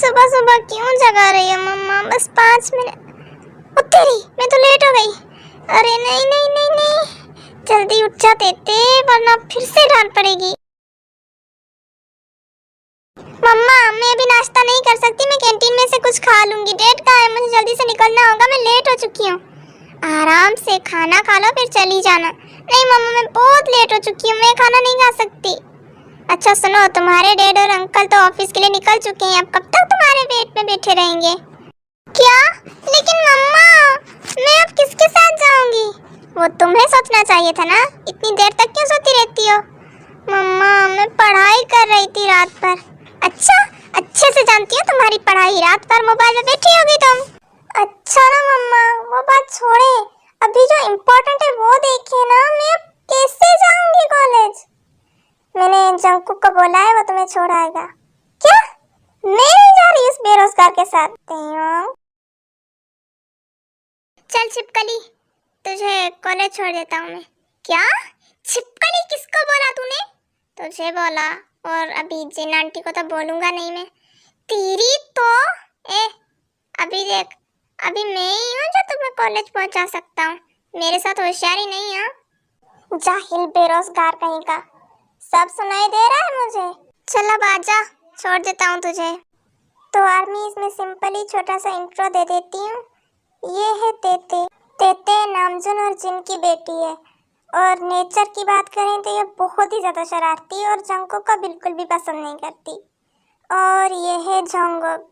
सुबह सुबह क्यों जगा रही है मम्मा? बस 5 मिनट। ओ तेरी, मैं तो लेट हो गई। अरे नहीं नहीं नहीं नहीं, जल्दी उठ जा तेते, वरना फिर से डांट पड़ेगी। मम्मा मैं अभी नाश्ता नहीं कर सकती, मैं कैंटीन में से कुछ खा लूंगी। डेट कहाँ है? मुझे जल्दी से निकलना होगा, मैं लेट हो चुकी हूँ। आराम से खाना खा लो फिर चली जाना। नहीं मम्मा मैं बहुत लेट हो चुकी हूँ, मैं खाना नहीं खा सकती। अच्छा सुनो, तुम्हारे डैड और अंकल तो ऑफिस के लिए निकल चुके हैं, अब कब तक तुम्हारे वेट में बैठे रहेंगे? क्या? लेकिन मम्मा मैं अब किसके साथ जाऊंगी? वो तुम्हें सोचना चाहिए था ना, इतनी देर तक क्यों सोती रहती हो? मम्मा मैं पढ़ाई कर रही थी रात भर। अच्छा, अच्छे से जानती हूँ तुम्हारी पढ़ाई, रात भर मोबाइल में बैठी होगी तुम। अच्छा ना मम्मा, वो बात छोड़े, अभी जो इम्पोर्टेंट है वो देखिए ना। मैं अब कैसे जाऊंगी कॉलेज? मैंने जंकुक को बोला है, वो तुम्हें छोड़ आएगा। क्या? मैं नहीं जा रही उस बेरोजगार के साथ। चल छिपकली, तुझे कॉलेज छोड़ देता हूँ मैं। क्या? छिपकली किसको बोला तूने? तुझे बोला, और अभी जिन आंटी को तो बोलूंगा नहीं मैं। तेरी तो अभी देख, अभी मैं ही हूँ जो तुम्हें कॉलेज पहुंचा सकता हूँ, मेरे साथ होशियारी नहीं है। जाहिल बेरोजगार कहीं का, सब सुनाई दे रहा है मुझे। चल अब आजा, छोड़ देता हूँ तुझे। तो आर्मी इसमें सिंपली छोटा सा इंट्रो दे देती हूँ। ये है तेते। तेते नामजुन और जिन की बेटी है, और नेचर की बात करें तो ये बहुत ही ज़्यादा शरारती और जंकुक को बिल्कुल भी पसंद नहीं करती। और ये है जोंगुक,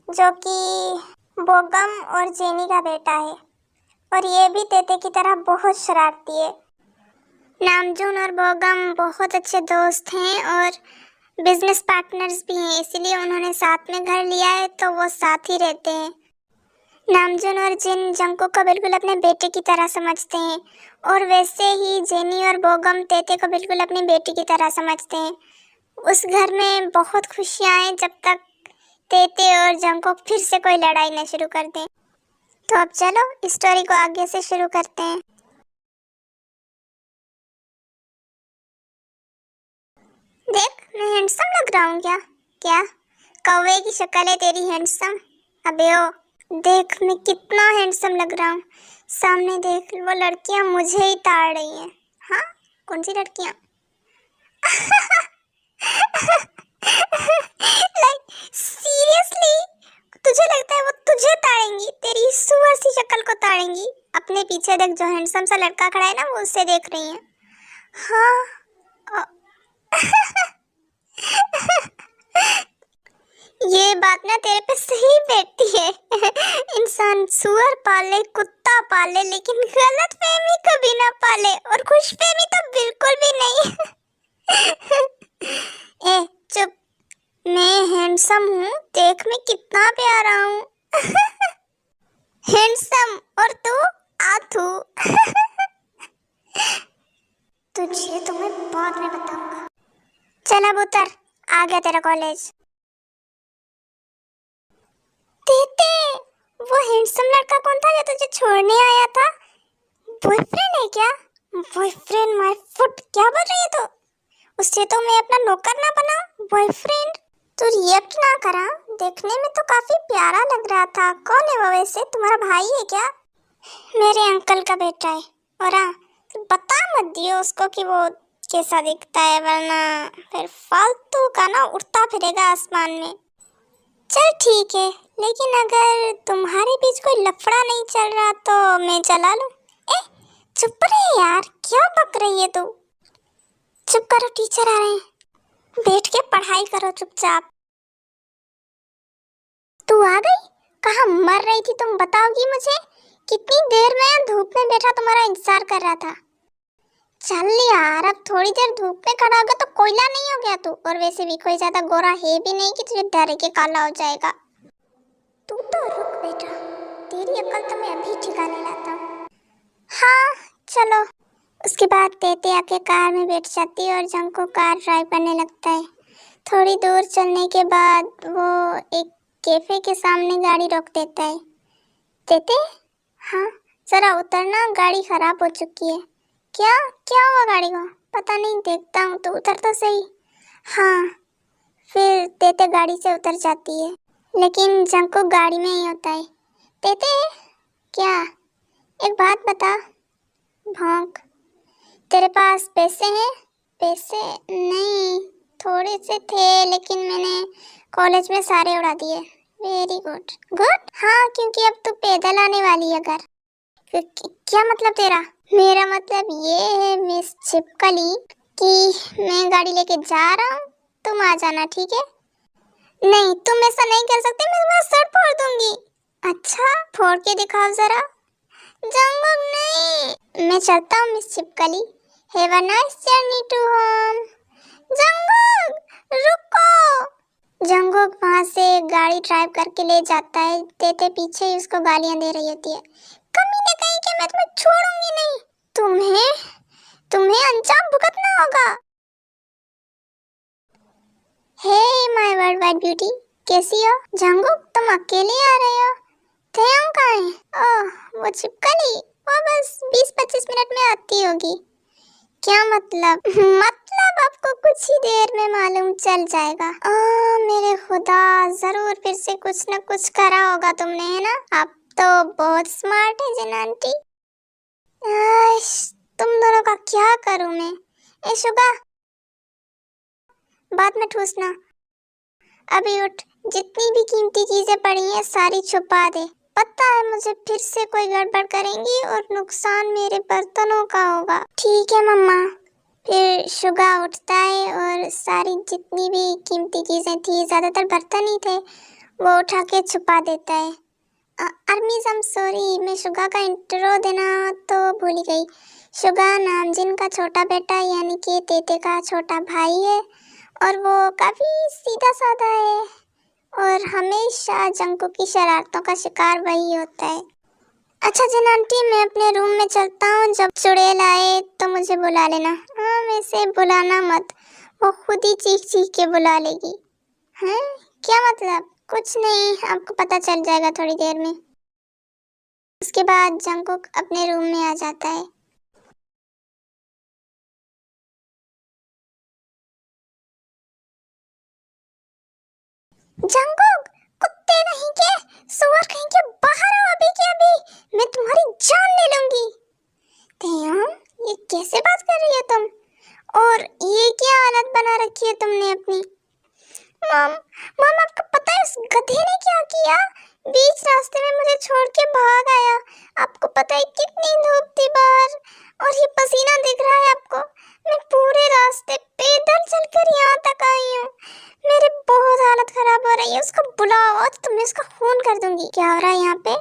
जो कि बोगम और जेनी का बेटा है, और ये भी तेते की तरह बहुत शरारती है। नामजून और बोगम बहुत अच्छे दोस्त हैं और बिजनेस पार्टनर्स भी हैं, इसीलिए उन्होंने साथ में घर लिया है, तो वो साथ ही रहते हैं। नामजून और जिन जंकुक को बिल्कुल अपने बेटे की तरह समझते हैं, और वैसे ही जेनी और बोगम तेते को बिल्कुल अपनी बेटी की तरह समझते हैं। उस घर में बहुत खुशियाँ हैं जब तक तेते और जंकुक फिर से कोई लड़ाई न शुरू कर दें। तो अब चलो इस स्टोरी को आगे से शुरू करते हैं। देख मैं हैंडसम लग रहा हूँ क्या? क्या कौवे की शक्ल है तेरी हैंडसम? अबे ओ देख मैं कितना हैंडसम लग रहा हूँ। सामने देख, वो लड़कियाँ मुझे ही ताड़ रही हैं। हाँ कौन सी लड़कियाँ? लाइक सीरियसली, तुझे लगता है वो तुझे ताड़ेंगी? तेरी सुअर सी शक्ल को ताड़ेंगी? अपने पीछे देख, जो हैंडसम सा लड़का खड़ा है ना, वो उससे देख रही है। हाँ ये बात ना तेरे पे सही बैठती है। इंसान सुअर पाले, कुत्ता पाले, लेकिन गलत फहमी कभी ना पाले, और खुश फहमी तो बिल्कुल भी नहीं। ए चुप, मैं हैंडसम हूँ, देख मैं कितना प्यारा हूँ। हैंडसम, और तू आथू। तुझे तो मैं बाद में बताऊंगा। चल अब उतर, आ गया तेरा कॉलेज। तेते, वो हैंडसम लड़का कौन था जो तुझे छोड़ने आया था? बॉयफ्रेंड है क्या? बॉयफ्रेंड माय फुट, क्या बोल रही है तू? उससे तो मैं अपना नौकर ना बनाऊं, बॉयफ्रेंड? तू रिएक्ट ना करा, देखने में तो काफी प्यारा लग रहा था। कौन है वो वैसे, तुम्हारा भाई है क्या? मेरे अंकल का बेटा है। और हाँ, बता मत दियो उसको कि वो कैसा दिखता है, वरना फिर फालतू का ना उड़ता फिरेगा आसमान में। चल ठीक है, लेकिन अगर तुम्हारे बीच कोई लफड़ा नहीं चल रहा तो मैं चला लूं। ए चुप रहे यार, क्या बक रही है तू? चुप करो, टीचर आ रहे हैं। बैठ के पढ़ाई करो चुपचाप। तू आ गई? कहाँ मर रही थी तुम, बताओगी मुझे? कितनी देर में धूप में बैठा तुम्हारा इंतजार कर रहा था। चल यार, अब थोड़ी देर धूप में खड़ा होगा तो कोयला नहीं हो गया तू, और वैसे भी कोई ज्यादा गोरा है भी नहीं कि तुझे डर के काला हो जाएगा। तू तो रुक बेटा, तेरी अकल तो मैं अभी ठिकाने लाता हूँ। हाँ चलो। उसके बाद तेते आके कार में बैठ जाती है और जंको कार ड्राइव करने लगता है। थोड़ी दूर चलने के बाद वो एक कैफे के सामने गाड़ी रोक देता है। तेते, हाँ जरा उतरना, गाड़ी खराब हो चुकी है। क्या क्या हुआ गाड़ी को? पता नहीं, देखता हूँ, तो उतर तो सही। हाँ, फिर तेते गाड़ी से उतर जाती है। लेकिन जंको गाड़ी में ही होता है। तेते क्या, एक बात बता भौंक, तेरे पास पैसे हैं? पैसे नहीं, थोड़े से थे लेकिन मैंने कॉलेज में सारे उड़ा दिए। Very good. गुड? हाँ, क्योंकि अब तू पैदल आने वाली है घर। क्या मतलब तेरा? मेरा मतलब ये है मिस छिपकली कि मैं गाड़ी लेके जा रहा हूँ, तुम आ जाना, ठीक है? नहीं, तुम ऐसा नहीं कर सकते, मैं तुम्हारा सर फोड़ दूंगी। अच्छा, फोड़ के दिखाओ जरा। जंगल नहीं, मैं चलता हूँ मिस छिपकली। Have a nice journey to home. जंगल रुको। जंगल वहां से गाड़ी ड्राइव करके ले जाता है। तेते पीछे ही उसको गालियां दे रही होती है। कमीने कहीं के, मैं तुम्हें छोड़ूंगी नहीं। तुम्हें तुम्हें अंजाम भुगतना होगा। Hey my world wide beauty, कैसी हो? जंगल तुम अकेले आ रहे हो? थे कहाँ है? ओह, वो छिपकली, वो बस 20-25 मिनट में आती होगी। क्या मतलब? मतलब आपको कुछ ही देर में मालूम चल जाएगा। मेरे खुदा, जरूर फिर से कुछ न कुछ करा होगा तुमने, है ना? आप तो बहुत स्मार्ट है जिन आंटी। तुम दोनों का क्या करूं मैं? ए शुगा, बाद में ठूसना। अभी उठ, जितनी भी कीमती चीजें पड़ी हैं सारी छुपा दे। पता है मुझे फिर से कोई गड़बड़ करेंगी और नुकसान मेरे बर्तनों का होगा। ठीक है मम्मा। फिर शुगा उठता है और सारी जितनी भी कीमती चीजें थी, ज्यादातर बर्तन ही थे, वो उठा के छुपा देता है। अरमीज आई एम सॉरी, मैं शुगा का इंट्रो देना तो भूल ही गई। शुगा नामजिन का छोटा बेटा यानी कि तेते का छोटा भाई है और वो काफी सीधा साधा है और हमेशा जंकू की शरारतों का शिकार वही होता है। अच्छा जिन आंटी, मैं अपने रूम में चलता हूँ, जब चुड़ैल आए तो मुझे बुला लेना। हाँ, वैसे बुलाना मत, वो खुद ही चीख चीख के बुला लेगी। हैं? क्या मतलब? कुछ नहीं, आपको पता चल जाएगा थोड़ी देर में। उसके बाद जंकुक अपने रूम में आ जाता है। जंकुक, कुत्ते नहीं के, सुअर कहीं के, बाहर आओ अभी के अभी, मैं तुम्हारी जान ले लूंगी। तेयम, ये कैसे बात कर रही हो तुम? और ये क्या हालत बना रखी है तुमने अपनी? मम, मम आपको पता है उस गधे ने क्या किया? बीच रास्ते में मुझे छोड़ के भाग आया। आपको पता है कितनी धूप थी बाहर और ये पसीना दिख रहा है आपको? मैं पूरे रास्ते पैदल चलकर यहाँ तक आई हूँ। मेरी बहुत हालत खराब हो रही है। उसको बुलाओ और तो मैं उसका खून कर दूंगी। क्या हो रहा है यहाँ पे?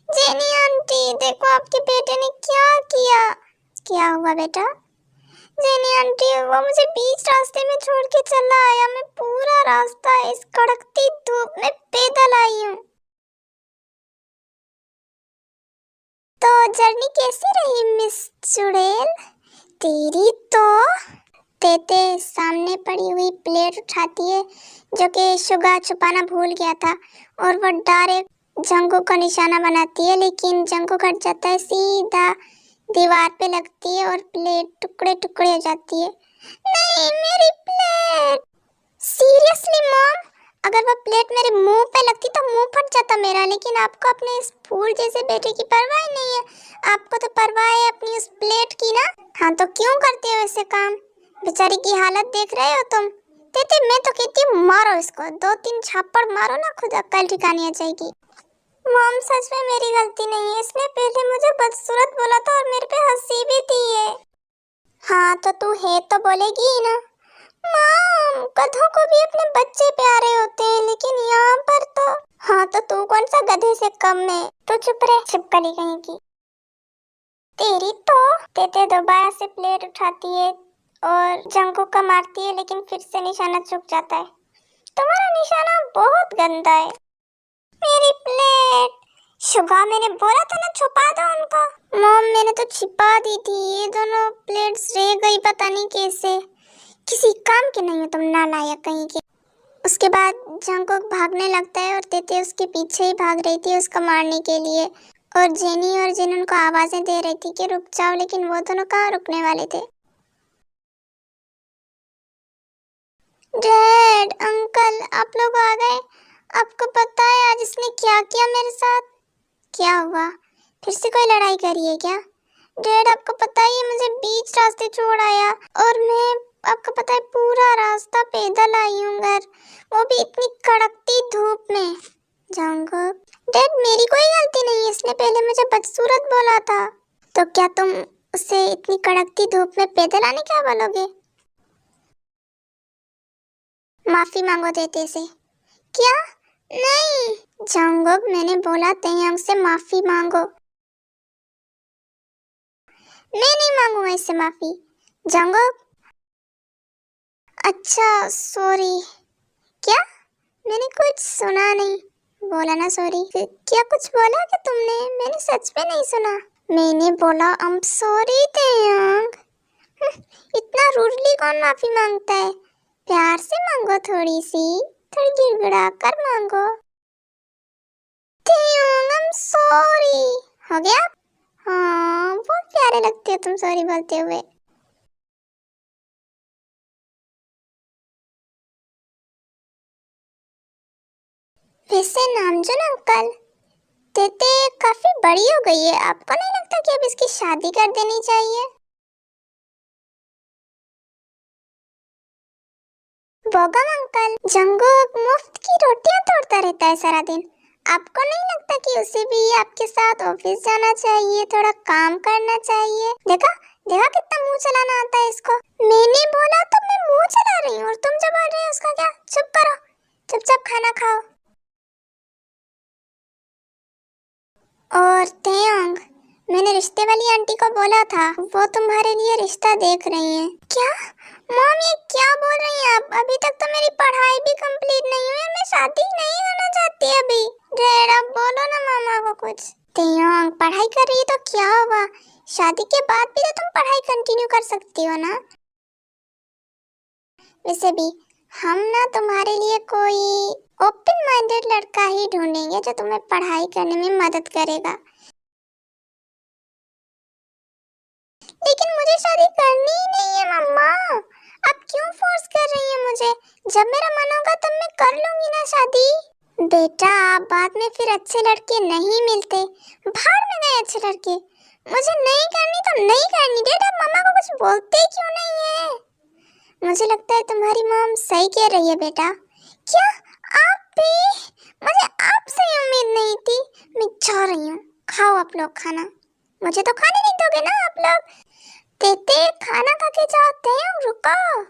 जेनी आंटी, देखो आपके बेटे ने क्या किया। क्या हुआ बेटा? जेनी आंटी, वो मुझे बीच रास्ते में छोड़ के चला आया। मैं पूरा रास्ता इस कड़कती धूप में पैदल आई हूँ। तो जर्नी कैसी रही मिस चुड़ैल? तेरी तो। तेते सामने पड़ी हुई प्लेट उठाती है जो कि शुगा छुपाना भूल गया था और वो डायरेक्ट जंगू को निशाना बनाती है, लेकिन जंगू हट जाता है, सीधा दीवार पे लगती है और प्लेट टुकड़े टुकड़े हो जाती है। नहीं, मेरी प्लेट। सीरियसली मॉम, अगर वो प्लेट मेरे मुंह पे लगती तो मुंह फट जाता मेरा, लेकिन आपको अपने इस फूल जैसे बेटे की परवाह नहीं है। आपको तो परवाह है अपनी उस प्लेट की ना। हाँ, तो क्यों करते हो ऐसे काम? बेचारी की हालत देख रहे हो तुम? तेते, मैं तो कहती हूँ मारो इसको, 2-3 छापड़ मारो ना, खुद अक्ल ठिकाने आ जाएगी। मॉम, सच में मेरी गलती नहीं है। इसने पहले मुझे बदसूरत बोला था और मेरे पे हंसी भी थी है। हाँ, तो तू है तो बोलेगी ही ना। मॉम, गधों को भी अपने बच्चे प्यारे होते हैं, लेकिन यहाँ पर तो। हाँ, तो तू कौन सा गधे से कम है? तो चुप रह, छिपकली कहीं की। तेरी तो। तेते दोबारा से प्लेट उठाती है और जंगू का मारती है, लेकिन फिर से निशाना चूक जाता है। तुम्हारा निशाना बहुत गंदा है। मेरी प्लेट। शुगा, मैंने बोला था ना छुपा दो उनको। मॉम, मैंने तो छिपा दी थी, ये दोनों प्लेट्स रह गई पता नहीं कैसे। किसी काम के नहीं हो तुम, नालायक कहीं के। उसके बाद जंकुक भागने लगता है और तेते उसके पीछे ही भाग रही थी उसको मारने के लिए, और जेनी और जिन उनको आवाजें दे रही थी कि रुक जाओ, लेकिन वो दोनों कहाँ रुकने वाले थे। डैड, अंकल, आप लोग आ गए? आपको पता है आज इसने क्या किया मेरे साथ? क्या हुआ? फिर से कोई लड़ाई करी है क्या? डैड, आपको पता ही है मुझे बीच रास्ते छोड़ आया और मैं, आपको पता है, पूरा रास्ता पैदल आई हूँ घर, वो भी इतनी कड़कती धूप में। जंगकुक, डैड मेरी कोई गलती नहीं है, इसने पहले मुझे बदसूरत बोला था। तो क्या तुम उसे इतनी कड़कती धूप में पैदल आने क्या बोलोगे? माफी मांगो देते से। क्या? नहीं जंगकुक, मैंने बोला तैयांग से माफी मांगो। मैं नहीं मांगूंगा इससे माफी। जंगकुक, अच्छा सॉरी। क्या? मैंने कुछ सुना नहीं। बोला ना सॉरी। क्या कुछ बोला क्या तुमने? मैंने सच में नहीं सुना। मैंने बोला आई एम सॉरी तैयांग। इतना रूडली कौन माफी मांगता है? प्यार से मांगो, थोड़ी सी, थोड़ी गिड़गिड़ा कर मांगो। तैयांग आई एम सॉरी। हो गया? हाँ, बहुत प्यारे लगते हो तुम सॉरी बोलते हुए। वैसे नामजुन अंकल, तेते काफी बड़ी हो गई है, आपको नहीं लगता कि अब इसकी शादी कर देनी चाहिए? बोगम अंकल, जंगकुक मुफ्त की रोटियां तोड़ता रहता है सारा दिन, आपको नहीं लगता कि उसे भी आपके साथ ऑफिस जाना चाहिए, थोड़ा काम करना चाहिए? देखा देखा कितना मुंह चलाना आता है इसको। मैंने बोला तो मैं मुंह चला रही हूँ और तुम जो बोल रहे हो उसका क्या? चुप करो, चुपचाप खाना खाओ। और तैयांग, मैंने रिश्ते वाली आंटी को बोला था, वो तुम्हारे लिए रिश्ता देख रही हैं। क्या? मॉम ये क्या बोल रही हैं आप? अभी तक तो मेरी पढ़ाई भी कंप्लीट नहीं हुई और मैं शादी नहीं करना चाहती अभी। डैड आप बोलो ना मामा को कुछ। तैयांग पढ़ाई कर रही है तो क्या हुआ? शादी के बाद भी तो तुम पढ़ाई कंटिन्यू कर सकती हो ना। वैसे भी हम ना तुम्हारे लिए कोई ओपन माइंडेड लड़का ही ढूंढेंगे जो तुम्हें पढ़ाई करने में मदद करेगा। लेकिन मुझे शादी करनी ही नहीं है मम्मा, आप क्यों फोर्स कर रही हैं मुझे? जब मेरा मन होगा तब मैं कर लूंगी ना शादी। बेटा बाद में फिर अच्छे लड़के नहीं मिलते, भाड़ में गए अच्छे लड़के। मुझे नहीं करनी तो नहीं करनी। डैड आप मम्मा को कुछ बोलते क्यों नहीं है? मुझे लगता है तुम्हारी मॉम सही कह रही है बेटा। क्या? आप भी? मुझे आपसे उम्मीद नहीं थी। मैं जा रही हूँ, खाओ आप लोग खाना। मुझे तो खाने नहीं दोगे ना आप लोग? तेते खाना खा के जाते हैं, रुको।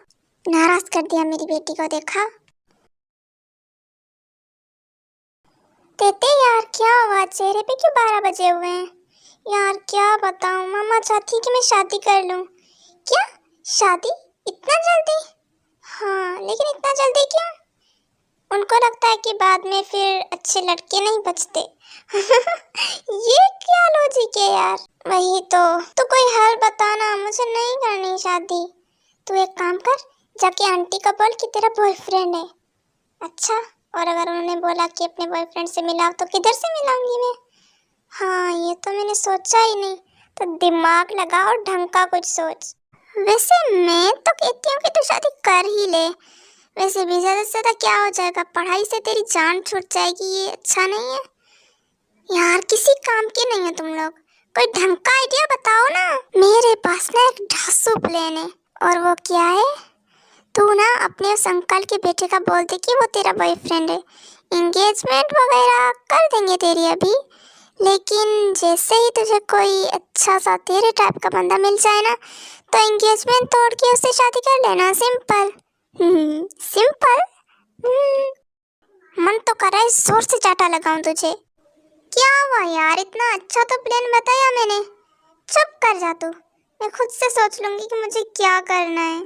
नाराज कर दिया मेरी बेटी को, देखा? तेते यार क्या हुआ, चेहरे पे क्यों 12 बजे हुए हैं? यार क्या बताऊं, मामा चाहती कि मैं शादी कर लूं। क्या? शादी? इतना जल्दी? हाँ लेकिन इतना जल्दी क्यों? उनको लगता है कि बाद में फिर अच्छे लड़के नहीं बचते। ये क्या लॉजिक है यार? वही तो कोई हल बताना, मुझे नहीं करनी शादी। तू एक काम कर, जाके आंटी को बोल कि तेरा बॉयफ्रेंड है। अच्छा, और अगर उन्होंने बोला कि अपने बॉयफ्रेंड से मिलाओ तो किधर से मिलाऊंगी मैं? हाँ ये तो मैंने सोचा ही नहीं, तो दिमाग लगा और ढंग का कुछ सोच। वैसे मैं तो कहती हूँ कि तू शादी कर ही ले। वैसे भी ज्यादा से ज्यादा क्या हो जाएगा, पढ़ाई से तेरी जान छूट जाएगी, ये अच्छा नहीं है यार। किसी काम के नहीं है तुम लोग, कोई ढंग का आइडिया बताओ ना। मेरे पास ना एक ढासू प्लान है। और वो क्या है? तू ना अपने उस अंकल के बेटे का बोल दे कि वो तेरा बॉयफ्रेंड है, एंगेजमेंट वगैरह कर देंगे तेरी अभी। लेकिन जैसे ही तुझे कोई अच्छा सा तेरे टाइप का बंदा मिल जाए ना, तो एंगेजमेंट तोड़ के उससे शादी कर लेना, सिंपल। सिंपल। मन तो कर रहा है जोर से चाटा लगाऊं तुझे। क्या हुआ यार, इतना अच्छा तो प्लान बताया मैंने। चुप कर जा तू, मैं खुद से सोच लूंगी कि मुझे क्या करना है।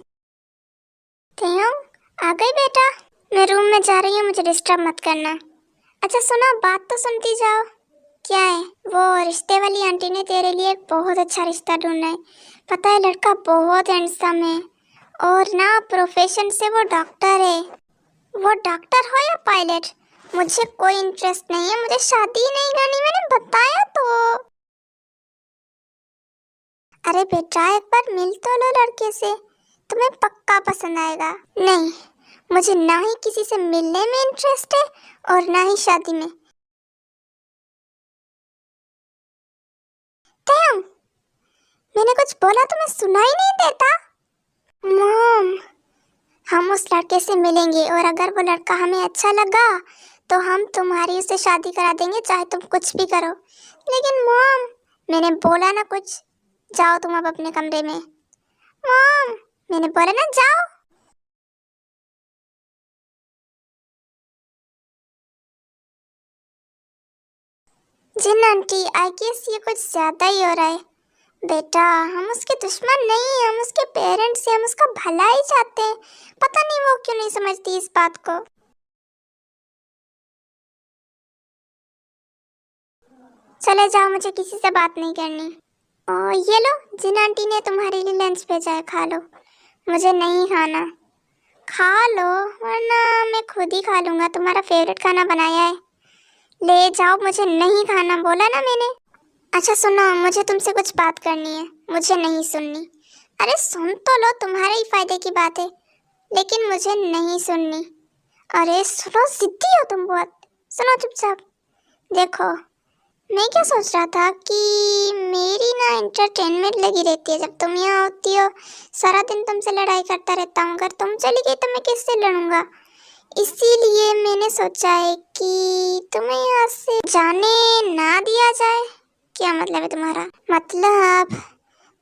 क्यों आ गई बेटा? मैं रूम में जा रही हूँ, मुझे डिस्टर्ब मत करना। अच्छा सुनो, बात तो सुनती जाओ। क्या है? वो रिश्ते वाली आंटी ने तेरे लिए एक बहुत अच्छा रिश्ता ढूंढा है। पता है लड़का बहुत हैंडसम है और ना प्रोफेशन से वो डॉक्टर है। वो डॉक्टर हो या पायलट, मुझे कोई इंटरेस्ट नहीं है, मुझे शादी नहीं करनी, मैंने बताया तो। अरे बेटा एक बार मिल तो लो लड़के से, तुम्हें पक्का पसंद आएगा। नहीं, मुझे ना ही किसी से मिलने में इंटरेस्ट है और ना ही शादी में। damn, मैंने कुछ बोला तो मैं सुनाई नहीं देता। मॉम, हम उस लड़के से मिलेंगे और अगर वो लड़का हमें अच्छा लगा तो हम तुम्हारी उससे शादी करा देंगे, चाहे तुम कुछ भी करो। लेकिन मॉम, मैंने बोला ना कुछ, जाओ तुम अब अपने कमरे में। मॉम, मैंने बोला ना जाओ। जिन आंटी, आई गेस ये कुछ ज्यादा ही हो रहा है। बेटा, हम उसके दुश्मन नहीं हैं, हम उसके पेरेंट्स हैं, हम उसका भला ही चाहते हैं। पता नहीं वो क्यों नहीं समझती इस बात को। चले जाओ, मुझे किसी से बात नहीं करनी। और ये लो, जिन आंटी ने तुम्हारे लिए लंच भेजा है, खा लो। मुझे नहीं खाना। खा लो वरना मैं खुद ही खा लूंगा, तुम्हारा फेवरेट खाना बनाया है। ले जाओ, मुझे नहीं खाना बोला ना मैंने। अच्छा सुनो, मुझे तुमसे कुछ बात करनी है, मुझे नहीं सुननी। अरे सुन तो लो, तुम्हारे ही फायदे की बात है, लेकिन मुझे नहीं सुननी। अरे सुनो, जिद्दी हो तुम बहुत। सुनो चुपचाप। देखो, मैं क्या सोच रहा था कि मेरी ना एंटरटेनमेंट लगी रहती है जब तुम यहाँ होती हो। सारा दिन तुमसे लड़ाई करता रहता हूँ, अगर तुम चली गई तो मैं किससे लड़ूंगा। इसीलिए मैंने सोचा है कि तुम्हें यहाँ से जाने ना दिया जाए। क्या मतलब है तुम्हारा? मतलब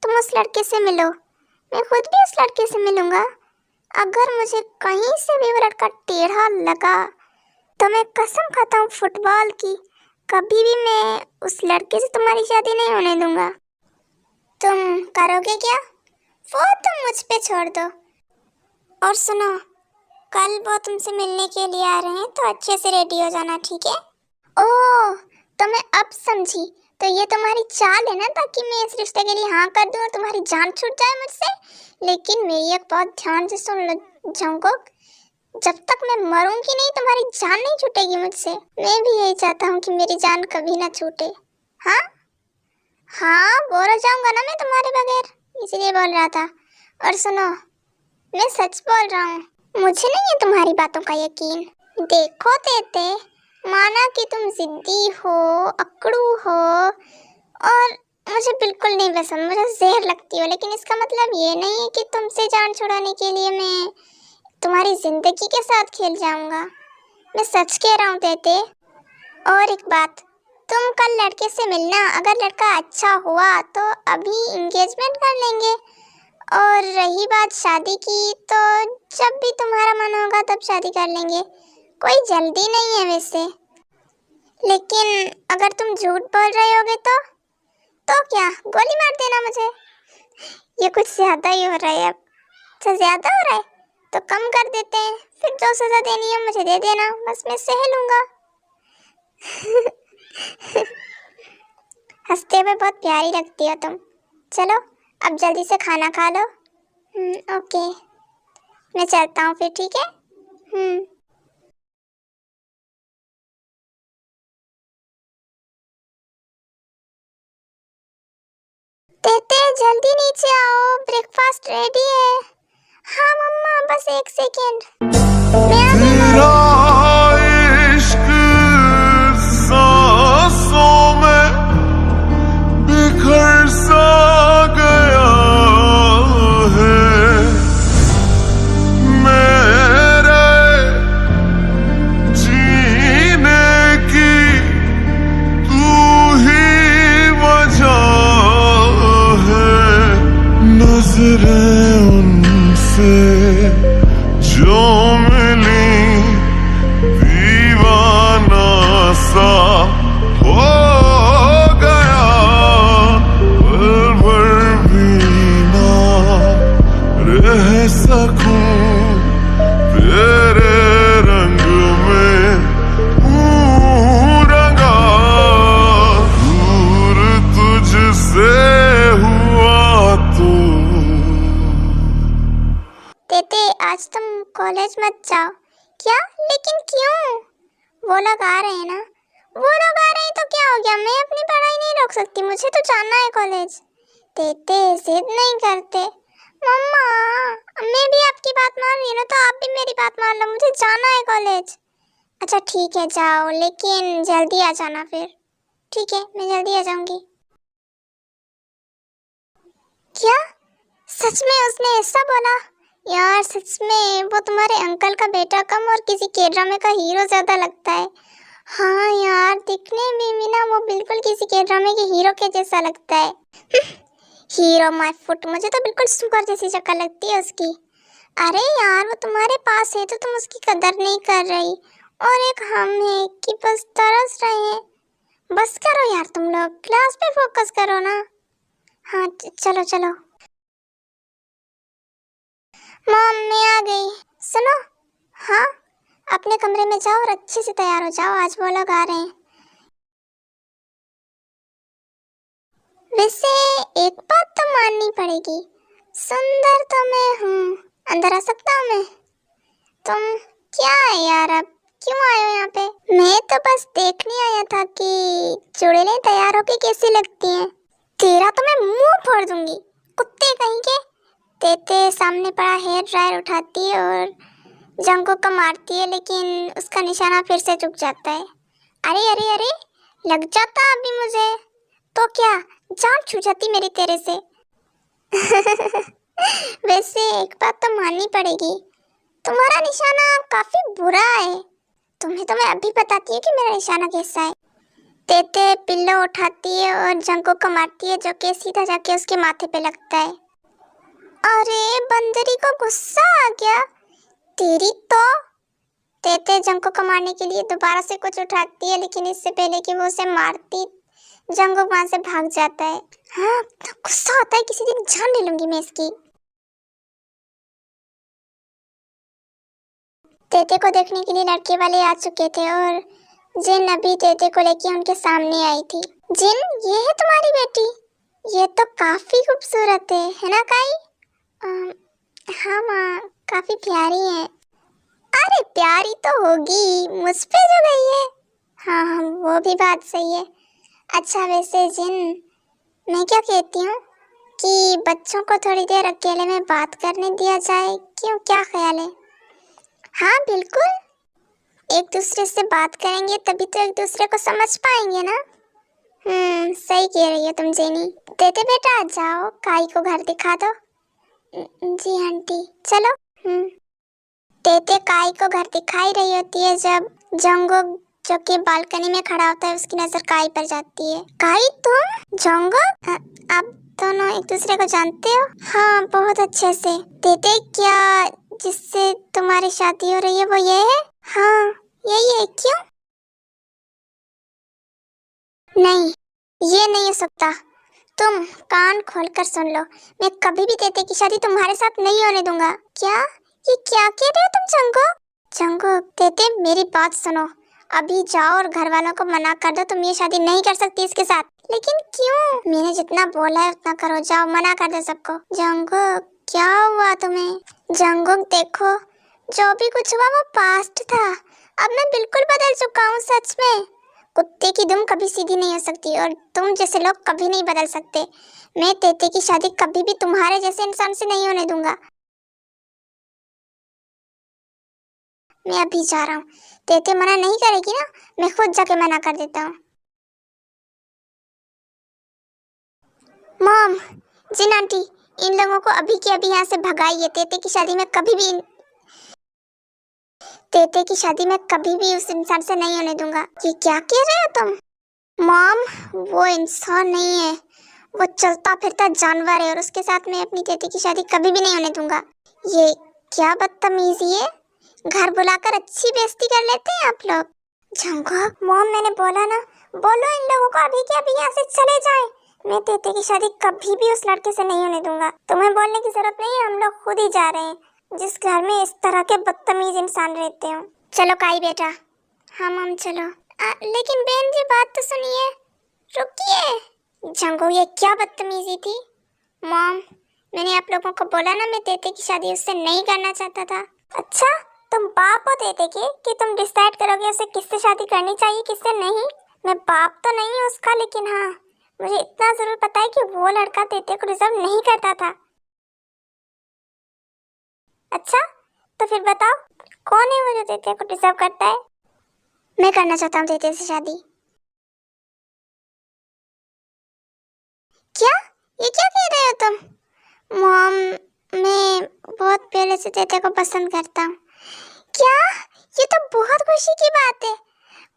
तुम उस लड़के से मिलो, मैं खुद भी उस लड़के से मिलूंगा। अगर मुझे कहीं से भी वो लड़का टेढ़ा लगा तो मैं कसम खाता हूँ फुटबॉल की, कभी भी मैं उस लड़के से तुम्हारी शादी नहीं होने दूंगा। तुम करोगे क्या? वो तुम मुझ पे छोड़ दो। और सुनो, कल वो तुमसे मिलने के लिए आ रहे हैं तो अच्छे से रेडी हो जाना, ठीक है? ओह, तो मैं अब समझी। तो ये तुम्हारी चाल है ना, ताकि मैं इस रिश्ते के लिए हाँ कर दूं और तुम्हारी जान छूट जाए मुझसे। लेकिन मेरी एक बात ध्यान से सुन लो जंगकोक, जब तक मैं मरूंगी नहीं तुम्हारी जान नहीं छूटेगी मुझसे। मैं भी यही चाहता हूँ कि मेरी जान कभी ना छूटे। हाँ हाँ, बोर हो जाऊंगा ना मैं तुम्हारे बगैर, इसीलिए बोल रहा था। और सुनो, मैं सच बोल रहा हूँ, मुझे नहीं है तुम्हारी बातों का यकीन। देखो तेते, माना कि तुम जिद्दी हो, अकड़ू हो और मुझे बिल्कुल नहीं पसंद, मुझे जहर लगती हो, लेकिन इसका मतलब ये नहीं है कि तुमसे जान छुड़ाने के लिए मैं तुम्हारी जिंदगी के साथ खेल जाऊंगा। मैं सच कह रहा हूँ तेते। और एक बात, तुम कल लड़के से मिलना, अगर लड़का अच्छा हुआ तो अभी एंगेजमेंट कर लेंगे। और रही बात शादी की, तो जब भी तुम्हारा मन होगा तब शादी कर लेंगे, कोई जल्दी नहीं है वैसे। लेकिन अगर तुम झूठ बोल रहे होगे तो क्या, गोली मार देना मुझे। ये कुछ ज्यादा ही हो रहा है अब। अच्छा ज्यादा हो रहा है तो कम कर देते हैं, फिर जो सजा देनी है मुझे दे देना, बस मैं सह लूंगा। हंसते हुए बहुत प्यारी लगती हो तुम। चलो अब जल्दी से खाना खा लो। ओके, मैं चलता हूँ फिर, ठीक है? तेते जल्दी नीचे आओ, ब्रेकफास्ट रेडी है। हाँ मम्मा, बस एक सेकेंड, मैं आ गई तेरा मम्मी। इश्क सांसों में बिखर सा गया है, मेरे जीने की तू ही वजह है। नजरें उनसे जो मिली, दीवाना सा हो गया, पल भर भी ना रह सकूं तेरे रंग में हूँ रंगा, दूर तुझसे हुआ तो। तेते आज तुम कॉलेज मत जाओ। क्या? लेकिन क्यों? वो लोग आ रहे हैं ना। वो लोग आ रहे हैं तो क्या हो गया, मैं अपनी पढ़ाई नहीं रोक सकती, मुझे तो जाना है कॉलेज। तेते जिद नहीं करते, मम्मा, मैं भी आपकी बात मान रही हूँ ना, तो आप भी मेरी बात मान लो, मुझे जाना है कॉलेज। अच्छा ठीक है जाओ, लेकिन जल्दी आ जाना फिर। ठीक है, मैं जल्दी आ जाऊंगी। क्या? सच में उसने ऐसा बोला? यार सच में वो तुम्हारे अंकल का बेटा कम और किसी के ड्रामे का हीरो ज्यादा लगता है। हाँ यार, दिखने में भी ना वो बिल्कुल किसी के ड्रामे के हीरो के जैसा लगता है। हीरो माय फुट, मुझे तो बिल्कुल सुगर जैसी शक्ल लगती है उसकी। अरे यार, वो तुम्हारे पास है तो तुम उसकी कदर नहीं कर रही, और एक हम है कि बस तरस रहे हैं। बस करो यार, तुम लोग क्लास पे फोकस करो ना। हाँ चलो चलो। मॉम मैं आ गई। सुनो। हाँ, अपने कमरे में जाओ और अच्छे से तैयार हो जाओ, आज वो लोग आ रहे हैं। वैसे एक बात तो माननी पड़ेगी, सुंदर तो मैं हूँ। अंदर आ सकता हूँ मैं? तुम क्या है यार, अब क्यों आए हो यहाँ पे? मैं तो बस देखने आया था कि चुड़ैलें तैयार होके कैसी लगती हैं। तेरा तो मैं मुंह फोड़ दूंगी, कुत्ते कहीं के। तेते सामने पड़ा हेयर ड्रायर उठाती है और जंगों को मारती है, लेकिन उसका निशाना फिर से चुक जाता है। अरे अरे अरे, लग जाता अभी मुझे तो क्या, जान छू जाती मेरी तेरे से। वैसे एक बात तो माननी पड़ेगी, तुम्हारा निशाना काफी बुरा है। तुम्हें तो मैं अभी बताती हूँ कि मेरा निशाना कैसा है। तेते पिल्लो उठाती है और जंगों को मारती है, जो कि सीधा जाके उसके माथे पे लगता है। अरे बंदरी को गुस्सा आ गया तेरी तो। तेते जंगों को मारने के लिए दोबारा से कुछ उठाती है, लेकिन इससे पहले कि वो उसे मारती, जंगों वहां से भाग जाता है। हाँ, तो गुस्सा आता है, किसी दिन जान ले लूंगी मैं इसकी। तेते को देखने के लिए लड़के वाले आ चुके थे और जिन अभी तेते को लेके उनके सामने आई थी। जिन, ये है तुम्हारी बेटी? ये तो काफी खूबसूरत है ना काई? हाँ माँ, काफी प्यारी है। अरे प्यारी तो होगी, मुझ पे जो गई है। हाँ हाँ, वो भी बात सही है। अच्छा वैसे जिन, मैं क्या कहती हूँ कि बच्चों को थोड़ी देर अकेले में बात करने दिया जाए, क्यों, क्या ख्याल है? हाँ बिल्कुल, एक दूसरे से बात करेंगे तभी तो एक दूसरे को समझ पाएंगे ना। सही कह रही हो तुम जेनी। तेते बेटा आ जाओ, काई को घर दिखा दो। जी आंटी, चलो। तेते काई को घर दिखाई रही होती है जब जंगुक, जो कि बालकनी में खड़ा होता है, उसकी नजर काई पर जाती है। काई तुम? जंगुक, आप दोनों एक दूसरे को जानते हो? हाँ बहुत अच्छे से। तेते क्या जिससे तुम्हारी शादी हो रही है वो ये है? हाँ यही है। क्यों? नहीं, ये नहीं हो सकता। तुम कान खोलकर सुन लो, मैं कभी भी तेते की शादी तुम्हारे साथ नहीं होने दूंगा। क्या? ये क्या कह रहे हो तुम जंगो? जंगो, तेते मेरी बात सुनो, अभी जाओ और घर वालों को मना कर दो, तुम ये शादी नहीं कर सकती इसके साथ। लेकिन क्यों? मैंने जितना बोला है उतना करो, जाओ मना कर दो सबको। जंगो, क्या हुआ तुम्हें? जंगो देखो, जो भी कुछ हुआ वो पास्ट था, अब मैं बिल्कुल बदल चुका हूँ सच में। कुत्ते की दुम कभी सीधी नहीं हो सकती और तुम जैसे लोग कभी नहीं बदल सकते। मैं तेते की शादी कभी भी तुम्हारे जैसे इंसान से नहीं होने दूंगा। मैं अभी जा रहा हूँ, तेते मना नहीं करेगी ना, मैं खुद जाके मना कर देता हूँ। मॉम, जिन आंटी, इन लोगों को अभी के अभी यहाँ से भगाइए। तेते की शादी में कभी भी, तेते की शादी में कभी भी उस इंसान से नहीं होने दूंगा। ये क्या कह रहे हो तुम? मॉम, वो इंसान नहीं है, वो चलता फिरता जानवर है और उसके साथ मैं अपनी तेते की शादी कभी भी नहीं होने दूंगा। ये क्या बदतमीजी है, घर बुलाकर अच्छी बेइज्जती कर लेते हैं आप लोग। झंगो, मॉम मैंने बोला ना, बोलो इन लोगों को अभी के अभी यहाँ से चले जाएं। मैं तेते की शादी कभी भी उस लड़के से नहीं होने दूंगा। तुम्हें बोलने की जरूरत नहीं है, हम लोग खुद ही जा रहे हैं, जिस घर में इस तरह के बदतमीज इंसान रहते हो। चलो काई बेटा। हाँ मॉम चलो। लेकिन बहन जी बात तो सुनिए, रुकिए। जंगो, ये क्या बदतमीजी थी? मॉम, मैंने आप लोगों को बोला ना, मैं तेते की शादी उससे नहीं करना चाहता था। अच्छा, तुम बाप हो तेते के कि तुम डिसाइड करोगे उसे किससे शादी करनी चाहिए किससे नहीं? मैं बाप तो नहीं हूँ उसका, लेकिन हाँ मुझे इतना जरूर पता है कि वो लड़का तेते को डिजर्व नहीं करता था। अच्छा, तो फिर बताओ कौन है वो जो तेते को डिजर्व करता है? मैं करना चाहता हूँ तेते से शादी। क्या? ये क्या कह रहे हो तुम? मॉम, मैं बहुत पहले से तेते को पसंद करता हूँ। क्या? ये तो बहुत खुशी की बात है।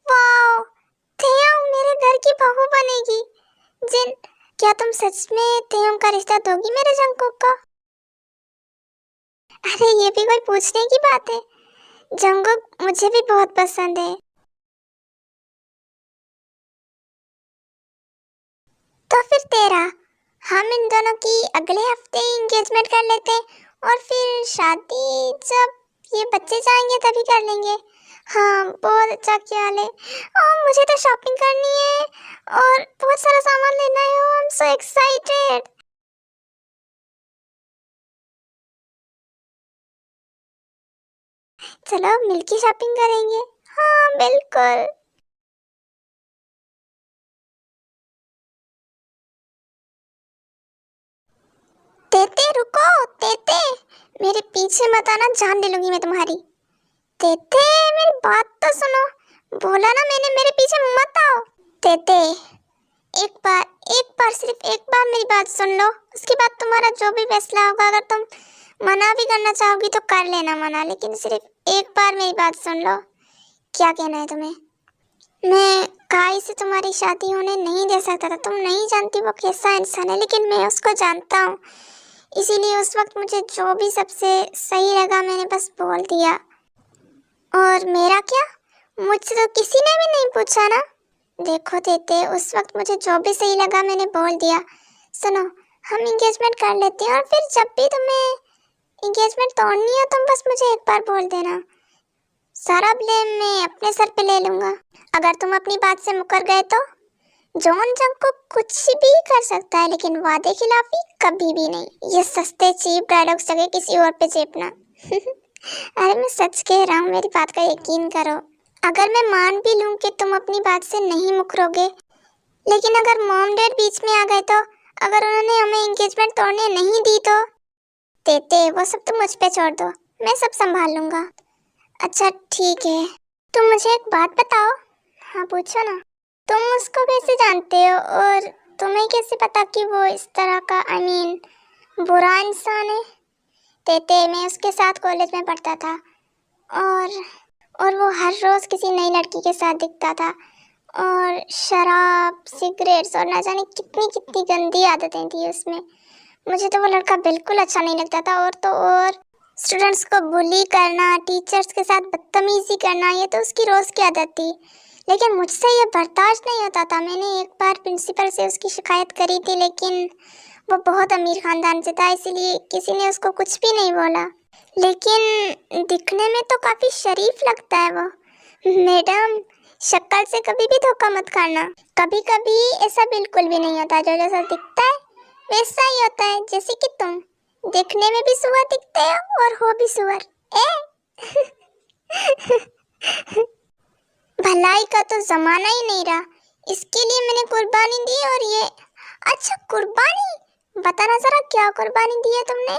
वाओ, तेयम मेरे घर की बहू बनेगी। जिन, क्या तुम सच में तेयम का रिश्ता दोगी मेरे जंगकुक को? अरे ये भी कोई पूछने की बात है। जंगकुक मुझे भी बहुत पसंद है। तो फिर तेरा, हम इन दोनों की अगले हफ्ते एंगेजमेंट कर लेते हैं और फिर शादी जब ये बच्चे जाएंगे तभी कर लेंगे। हाँ, बहुत अच्छा ख्याल है। और मुझे तो शॉपिंग करनी है और बहुत सारा सामान लेना है। I am so excited. चलो मिलके शॉपिंग करेंगे। हाँ बिल्कुल। तेते रुको, तेते मेरे पीछे मत आना, जान ले लूंगी मैं तुम्हारी। तेते मेरी बात तो सुनो, बोला ना मैंने मेरे पीछे मत आओ। तेते एक बार सिर्फ एक बार मेरी बात सुन लो, उसके बाद तुम्हारा जो भी फैसला होगा, अगर तुम मना भी करना चाहोगी तो कर लेना मना, लेकिन सिर्फ एक बार मेरी बात सुन लो। क्या कहना है तुम्हें? मैं काई से तुम्हारी शादी होने नहीं दे सकता था। तुम नहीं जानती वो कैसा इंसान है, लेकिन मैं उसको जानता हूँ। इसीलिए उस वक्त मुझे जो भी सबसे सही लगा मैंने बस बोल दिया। और मेरा क्या, मुझसे तो किसी ने भी नहीं पूछा ना। देखो तेते, उस वक्त मुझे जो भी सही लगा मैंने बोल दिया। सुनो, हम एंगेजमेंट कर लेते हैं और फिर जब भी तुम्हें एंगेजमेंट तोड़नी हो तुम बस मुझे एक बार बोल देना। सारा ब्लेम मैं अपने सर पे ले लूंगा। अगर तुम अपनी बात से मुकर गए तो जॉन जंग को कुछ भी कर सकता है, लेकिन वादे खिलाफी कभी भी नहीं। ये सस्ते चीप डायलॉग्स जगह किसी और पे चेपना। अरे मैं सच कह रहा हूँ, मेरी बात का यकीन करो। अगर मैं मान भी लूं कि तुम अपनी बात से नहीं मुकरोगे, लेकिन अगर मॉम डैड बीच में आ गए तो, अगर उन्होंने हमें एंगेजमेंट तोड़ने नहीं दी तो? तेते वो सब तुम मुझ पे छोड़ दो, मैं सब संभाल लूंगा। अच्छा ठीक है, तुम मुझे एक बात बताओ। हाँ पूछो ना। तुम उसको कैसे जानते हो और तुम्हें कैसे पता कि वो इस तरह का बुरा इंसान है? तेते मैं उसके साथ कॉलेज में पढ़ता था और वो हर रोज किसी नई लड़की के साथ दिखता था और शराब, सिगरेट्स और ना जाने कितनी कितनी गंदी आदतें थी उसमें। मुझे तो वो लड़का बिल्कुल अच्छा नहीं लगता था। और तो और स्टूडेंट्स को बुली करना, टीचर्स के साथ बदतमीजी करना, ये तो उसकी रोज की आदत थी। लेकिन मुझसे ये बर्दाश्त नहीं होता था। मैंने एक बार प्रिंसिपल से उसकी शिकायत करी थी, लेकिन वो बहुत अमीर खानदान से था, इसीलिए किसी ने उसको कुछ भी नहीं बोला। लेकिन दिखने में तो काफी शरीफ लगता है वो। मैडम, शक्ल से कभी भी धोखा मत खाना। कभी कभी ऐसा बिल्कुल भी नहीं होता, जो जैसा दिखता है वैसा ही होता है। जैसे कि तुम दिखने में भी सुअर दिखते हो और हो भी सुअर। भलाई का तो जमाना ही नहीं रहा, इसके लिए मैंने कुर्बानी दी। और ये, अच्छा कुर्बानी, बताना जरा क्या कुर्बानी दी है तुमने?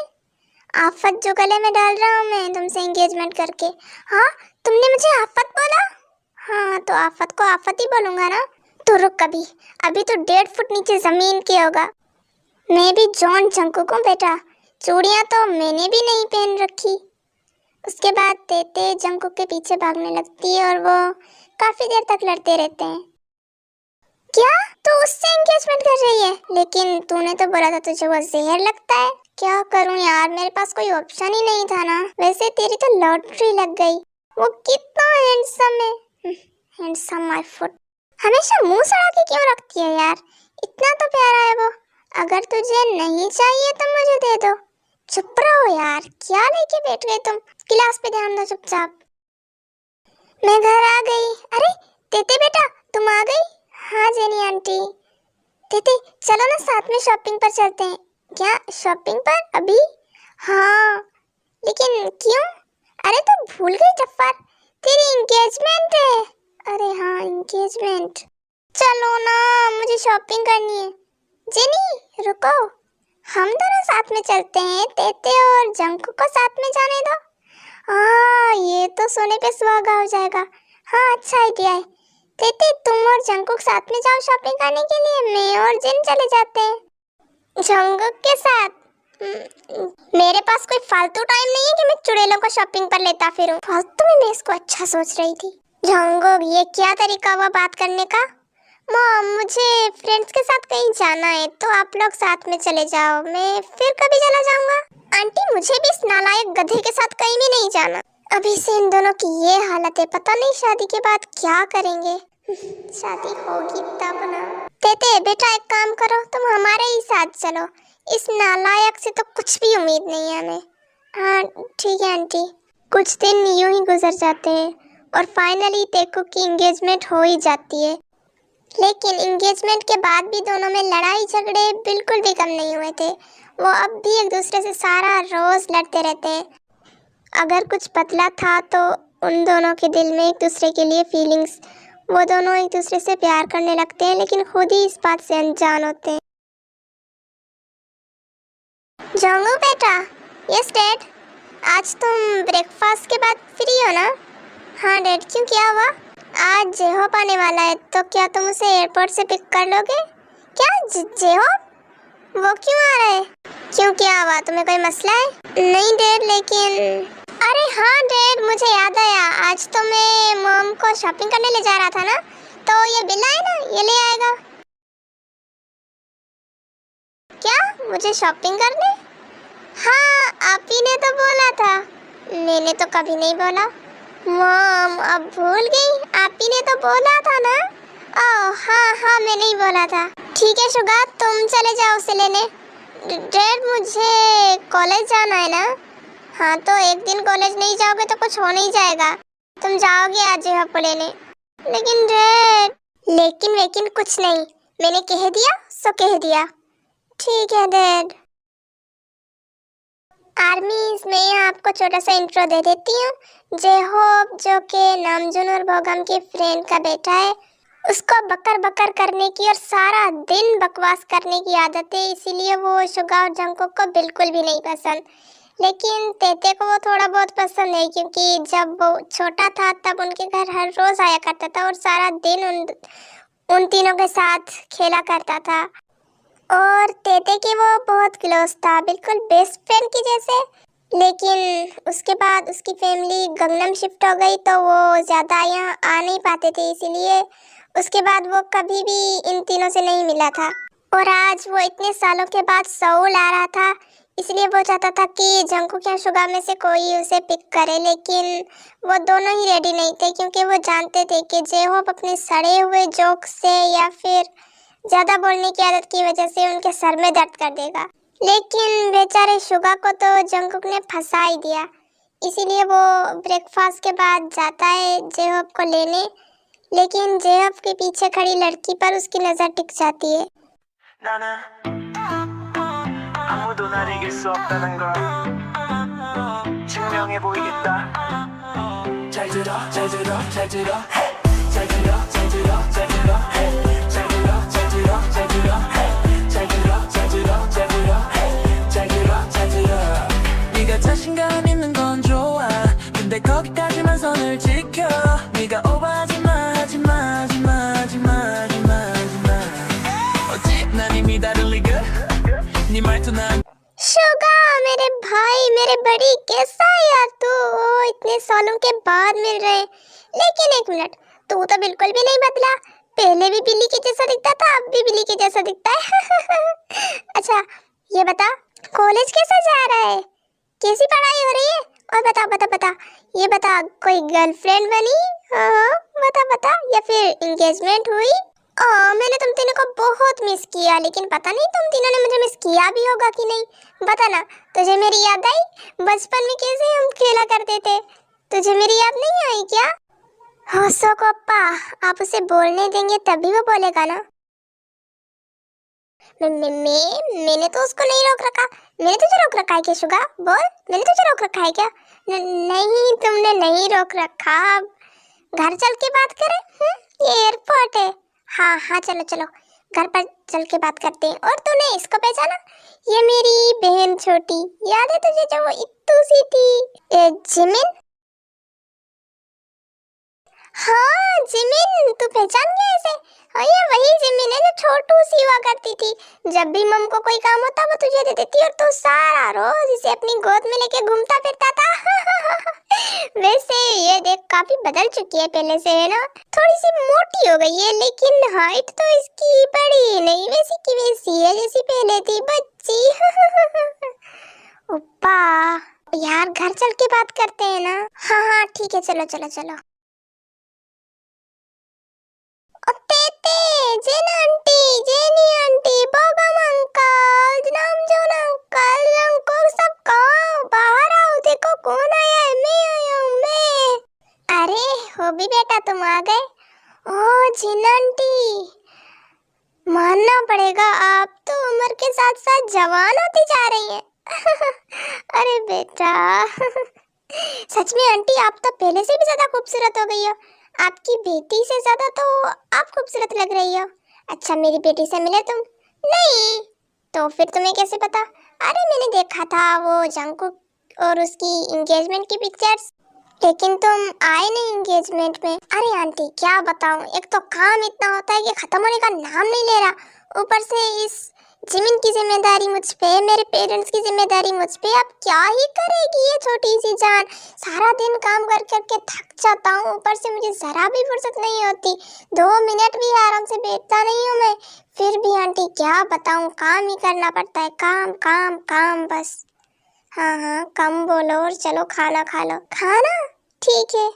आफत जो गले में डाल रहा हूँ मैं तुमसे एंगेजमेंट करके। हाँ, तुमने मुझे आफत बोला? हाँ तो आफत को आफत ही बोलूंगा ना। तो रुक, अभी तो 1.5 फुट नीचे जमीन के होगा। मैं भी जॉन जंगकुक हूँ बेटा, चूड़ियाँ तो मैंने भी नहीं पहन रखी। उसके बाद तेते जंगकुक के पीछे भागने लगती है और वो काफी देर तक लड़ते रहते हैं। क्या तू उससे एंगेजमेंट कर रही है? लेकिन तूने तो बोला था तुझे वो जहर लगता है। क्या करूं यार, मेरे पास कोई ऑप्शन ही नहीं था ना। वैसे तेरी तो लॉटरी लग गई। वो कितना हैंडसम है। Handsome my foot. हमेशा मुंह सड़ा के क्यों रखती है यार, इतना तो प्यारा है वो। अगर तुझे नहीं चाहिए तो मुझे दे दो। चुप रहो यार, क्या लेके बैठ गए तुम? क्लास पे ध्यान दो चुपचाप। मैं घर आ गई। अरे तेते बेटा, तुम आ गई? हाँ जेनी आंटी। तेते चलो ना साथ में शॉपिंग पर चलते हैं। क्या शॉपिंग पर अभी? हाँ लेकिन क्यों? अरे तो भूल गई जफ्फर, तेरी एंगेजमेंट है। अरे हाँ एंगेजमेंट। चलो ना, मुझे शॉपिंग करनी है। जेनी रुको। हम दोनों साथ में चलते हैं, तेते और जंकू को साथ में जाने दो। हाँ, ये तो सोने पे सुहागा हो जाएगा। हाँ, अच्छा आइडिया है। तेते, तुम और जंकुक साथ में जाओ शॉपिंग करने के लिए, मैं और जिन चले जाते हैं जंकुक के साथ। मेरे पास कोई फालतू टाइम नहीं है कि मैं चुड़ैलों को शॉपिंग पर लेता फिरूं। फालतू में मैं इसको अच्छा सोच रही थी। जंकुक, ये क्या तरीका हुआ बात करने का? मॉम, मुझे फ्रेंड्स के साथ कहीं जाना है, तो आप लोग साथ में चले जाओ, मैं फिर कभी चला जाऊंगा। आंटी, मुझे भी इस नालायक गधे के साथ कहीं भी नहीं जाना। अभी से इन दोनों की ये हालत है, पता नहीं शादी के बाद क्या करेंगे। शादी होगी तब ना। तेते बेटा, एक काम करो, तुम हमारे ही साथ चलो। इस नालायक से तो कुछ भी उम्मीद नहीं है हमें। हाँ ठीक है आंटी। कुछ दिन यूं ही गुजर जाते हैं और फाइनली तेकू की एंगेजमेंट हो ही जाती है। लेकिन एंगेजमेंट के बाद भी दोनों में लड़ाई झगड़े बिल्कुल भी कम नहीं हुए थे। वो अब भी एक दूसरे से सारा रोज लड़ते रहते हैं। अगर कुछ बदला था तो उन दोनों के दिल में एक दूसरे के लिए फीलिंग्स। वो दोनों एक दूसरे से प्यार करने लगते हैं, लेकिन खुद ही इस बात से अनजान होते हैं। जंगू बेटा। Yes dad. आज तुम ब्रेकफास्ट के बाद फ्री हो ना? हाँ डैड, क्यों, क्या हुआ? आज जेहोप आने वाला है, तो क्या तुम उसे एयरपोर्ट से पिक कर लोगे? क्या जेहोप? वो क्यों आ रहा है? क्यों, क्या हुआ, तुम्हें कोई मसला है? नहीं डैड, लेकिन अरे हाँ डैड, मुझे याद आया, आज तो मैं मॉम को शॉपिंग करने ले जा रहा था ना, तो ये बिल्ला है ना, ये ले आएगा। क्या, मुझे शॉपिंग करने? हाँ, आप ही ने तो बोला था। मैंने तो कभी नहीं बोला। मॉम, अब भूल गई? आप ही ने तो बोला था ना। ओह हाँ, मैं नहीं बोला था। ठीक है शुगा, तुम चले जाओ उसे लेने। डैड, मुझे कॉलेज जाना है ना। हाँ, तो एक दिन कॉलेज नहीं जाओगे तो कुछ हो नहीं जाएगा। तुम जाओगे आज जेहोप को लेने। लेकिन डैड। लेकिन कुछ नहीं, मैंने कह दिया सो कह दिया। ठीक है डैड। आर्मी, मैं यहाँ आपको छोटा सा इंट्रो दे देती हूँ। जेहोप, जो कि नामजून और भोगम की फ्रेंड का बेटा है, उसको बकर बकर करने की और सारा दिन बकवास करने की आदत है, इसीलिए वो शुगा और जंकुक को बिल्कुल भी नहीं पसंद। लेकिन तेते को वो थोड़ा बहुत पसंद है, क्योंकि जब वो छोटा था तब उनके घर हर रोज आया करता था और सारा दिन उन तीनों के साथ खेला करता था। और तेते की वो बहुत क्लोज था, बिल्कुल बेस्ट फ्रेंड की जैसे। लेकिन उसके बाद उसकी फैमिली गंगनम शिफ्ट हो गई, तो वो ज़्यादा यहाँ आ नहीं पाते थे, इसीलिए उसके बाद वो कभी भी इन तीनों से नहीं मिला था। और आज वो इतने सालों के बाद सऊल आ रहा था, इसलिए वो चाहता था कि जंकुक या शुगा में से कोई उसे पिक करे, लेकिन वो दोनों ही रेडी नहीं थे, क्योंकि वो जानते थे कि जेहोप अपने सड़े हुए जोक से या फिर ज़्यादा बोलने की आदत की वजह से उनके सर में दर्द कर देगा। लेकिन बेचारे शुगा को तो जंकुक ने फंसा ही दिया, इसीलिए वो ब्रेकफास्ट के बाद जाता है जेहोप को लेने। लेकिन जेहोप के पीछे खड़ी लड़की पर उसकी नज़र टिक जाती है। 아무도 날 이길 수 없다는 걸 증명해 보이겠다. 잘 들어 잘 들어 잘 들어 잘 들어 잘 들어 잘 들어 잘 들어 잘 들어 잘 들어 잘 들어 잘 들어 잘 들어 잘 들어 잘 들어 네가 자신감 있는 건 좋아. 근데 거기까지만 선을 지켜. 네가 오버하지 마 하지 마 하지 마 하지 마 하지 마 하지 마. 어찌 난 이미 다른 리그. शुगा, मेरे भाई, मेरे बड़ी, कैसा है यार तू? इतने सालों के बाद मिल रहे। लेकिन एक मिनट, तू तो बिल्कुल भी नहीं बदला। पहले भी बिल्ली के जैसा दिखता था, अब भी बिल्ली के जैसा दिखता है। अच्छा ये बता, कॉलेज कैसा जा रहा है? कैसी पढ़ाई हो रही है? और बता, ये बता, कोई गर्लफ्रेंड बनी? हाँ बता, या फिर एंगेजमेंट हुई? मैंने तुम तीनों को बहुत मिस किया, लेकिन पता नहीं तुम तीनों ने मुझे मिस किया भी होगा कि नहीं। बता ना, तुझे मेरी याद आई? बचपन में कैसे हम खेला करते थे, तुझे मेरी याद नहीं आई क्या? होसो कोप्पा, आप उसे बोलने देंगे तभी वो बोलेगा ना। मैंने तो उसको नहीं रोक रखा। मैंने तुझे रोक रखा है क्या शुगा? बोल, मैंने तुझे रोक रखा है क्या? नहीं, तुमने नहीं रोक रखा। घर चल के बात करें। ये एयरपोर्ट है। हाँ चलो, घर पर चल के बात करते हैं। और तूने इसको पहचाना? ये मेरी बहन छोटी, याद है तुझे जो वो इत्तू सी थी, जिमिन? हाँ जिमिन, तू पहचान गया इसे? हाँ ये वही जिमिन है जो छोटू सी हुआ करती थी। जब भी मम को कोई काम होता वो तुझे दे देती और तू सारा रोज इसे अपनी गोद में लेके घूमता फिरता था। वैसे ये देख काफी बदल चुकी है पहले से, है ना? थोड़ी सी मोटी हो गई है, लेकिन हाइट तो इसकी बड़ी नहीं, वैसी की वैसी है जैसी पहले थी, बच्ची। ओप्पा यार, घर चल के बात करते हैं ना? हाँ हाँ ठीक है, चलो चलो चलो। Jane aunty, Jenny aunty, Bogum uncle, Namjoon uncle, uncle सब कहाँ? बाहर आओ, देखो कौन आया है। मैं आया हूँ, मैं। अरे हो भी बेटा, तुम आ गए? ओह जेन आंटी, मानना पड़ेगा आप तो उम्र के साथ साथ जवान होती जा रही हैं। अरे बेटा। सच में आंटी, आप तो पहले से भी ज्यादा खूबसूरत हो गई हो। आपकी बेटी से ज्यादा तो आप खूबसूरत लग रही हो। अच्छा, मेरी बेटी से मिले तुम? नहीं, तो फिर तुम्हें कैसे पता? अरे मैंने देखा था वो जंगकुक और उसकी एंगेजमेंट की पिक्चर्स, लेकिन तुम आए नहीं एंगेजमेंट में। अरे आंटी क्या बताऊं, एक तो काम इतना होता है कि खत्म होने का नाम नहीं ले रहा, ऊपर से इस जिमिन की जिम्मेदारी मुझ पे, मेरे पेरेंट्स की जिम्मेदारी मुझ पे। अब क्या ही करेगी ये छोटी सी जान? सारा दिन काम कर करके थक जाता हूँ, ऊपर से मुझे जरा भी फुर्सत नहीं होती, 2 मिनट भी आराम से बैठता नहीं हूँ मैं। फिर भी आंटी क्या बताऊँ, काम ही करना पड़ता है, काम काम काम बस। हाँ हाँ कम बोलो और चलो खाना खा लो। खाना? ठीक है।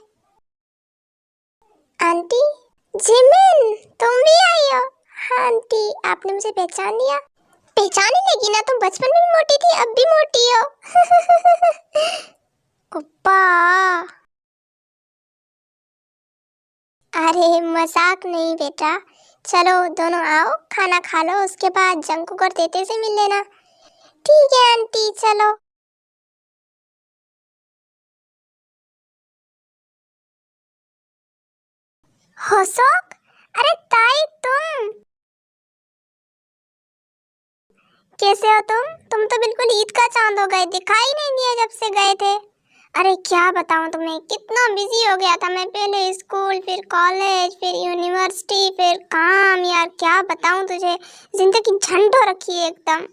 आंटी, जिमिन तुम भी आई हो? हाँ आंटी, आपने मुझे पहचान लिया? पहचान ही लेगी ना, तुम बचपन में भी मोटी थी, अब भी मोटी हो। ओप्पा, अरे मजाक नहीं बेटा, चलो दोनों आओ खाना खा लो, उसके बाद जंकुक और तेते से मिल लेना। ठीक है आंटी, चलो। होसोक, अरे ताई तुम कैसे हो? तुम तो बिल्कुल ईद का चांद हो गए, दिखाई नहीं दिया जब से गए थे। अरे क्या बताऊं तुम्हें, कितना बिजी हो गया था मैं, पहले स्कूल, फिर कॉलेज, फिर यूनिवर्सिटी, फिर काम। यार क्या बताऊं तुझे, जिंदगी झंड हो रखी है एकदम।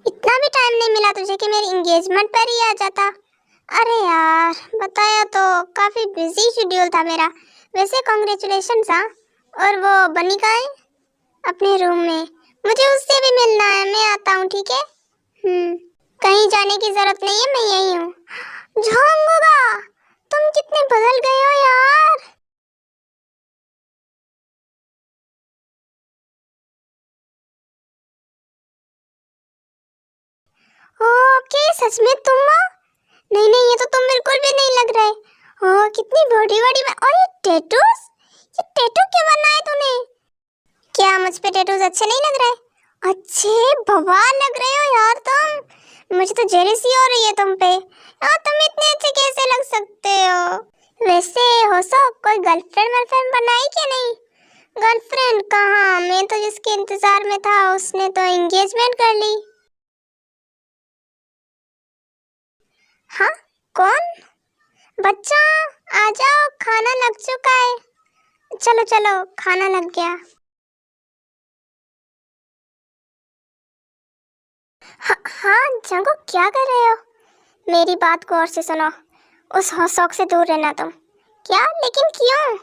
इतना भी टाइम नहीं मिला तुझे कि मेरी एंगेजमेंट पर ही आ जाता। अरे यार बताया तो, काफी बिजी शेड्यूल था मेरा। वैसे कांग्रेचुलेशंस। हाँ, और वो बनी कहाँ है? अपने रूम में, मुझे उससे भी मिलना है, मैं आता हूँ ठीक है? कहीं जाने की जरूरत नहीं है, मैं यही हूँ। झांगुगा, तुम कितने बदल गए हो यार। ओके, सच में तुम हो? नहीं नहीं, ये तो तुम बिल्कुल भी नहीं लग रहे। ओह कितनी बड़ी बड़ी और ये टैटूज, ये टैटू क्यों बनाए तूने? क्या मुझ पे टैटूज अच्छे नहीं लग रहे? अच्छे बवाल लग रहे हो यार तुम, मुझे तो जेलसी हो रही है तुम पे। और तुम इतने अच्छे कैसे लग सकते हो? वैसे हो सब कोई गर्लफ्रेंड वर्लफ्रेंड बनाई क्या? नहीं गर्लफ्रेंड कहाँ, मैं तो जिसके इंतजार में था उसने तो एंगेजमेंट कर ली। हाँ कौन? बच्चा आ जाओ, खाना लग चुका है। चलो चलो, खाना लग गया। हाँ जंगो, क्या कर रहे हो? मेरी बात को और से सुनो, उस होसोक से दूर रहना तुम। क्या? लेकिन क्यों?